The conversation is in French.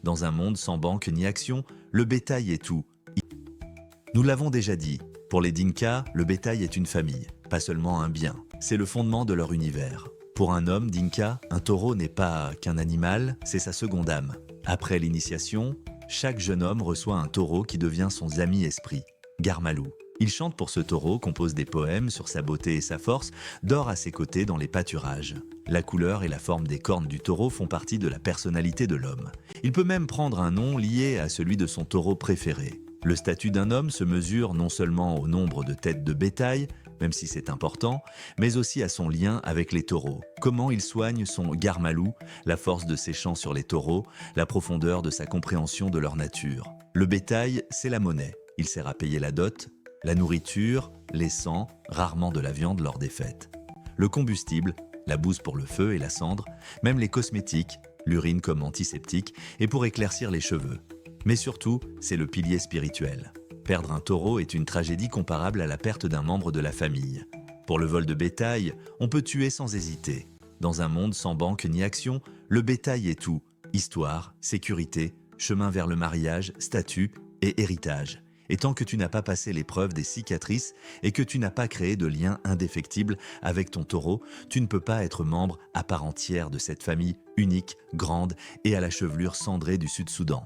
Dans un monde sans banque ni action, le bétail est tout. Nous l'avons déjà dit, pour les Dinka, le bétail est une famille, pas seulement un bien. C'est le fondement de leur univers. Pour un homme Dinka, un taureau n'est pas qu'un animal, c'est sa seconde âme. Après l'initiation, chaque jeune homme reçoit un taureau qui devient son ami esprit, Garmalou. Il chante pour ce taureau, compose des poèmes sur sa beauté et sa force, dort à ses côtés dans les pâturages. La couleur et la forme des cornes du taureau font partie de la personnalité de l'homme. Il peut même prendre un nom lié à celui de son taureau préféré. Le statut d'un homme se mesure non seulement au nombre de têtes de bétail, même si c'est important, mais aussi à son lien avec les taureaux. Comment il soigne son garmalou, la force de ses chants sur les taureaux, la profondeur de sa compréhension de leur nature. Le bétail, c'est la monnaie. Il sert à payer la dot, la nourriture, les sangs, rarement de la viande lors des fêtes. Le combustible, la bouse pour le feu et la cendre, même les cosmétiques, l'urine comme antiseptique et pour éclaircir les cheveux. Mais surtout, c'est le pilier spirituel. Perdre un taureau est une tragédie comparable à la perte d'un membre de la famille. Pour le vol de bétail, on peut tuer sans hésiter. Dans un monde sans banque ni action, le bétail est tout. Histoire, sécurité, chemin vers le mariage, statut et héritage. Et tant que tu n'as pas passé l'épreuve des cicatrices et que tu n'as pas créé de lien indéfectible avec ton taureau, tu ne peux pas être membre à part entière de cette famille unique, grande et à la chevelure cendrée du Sud-Soudan.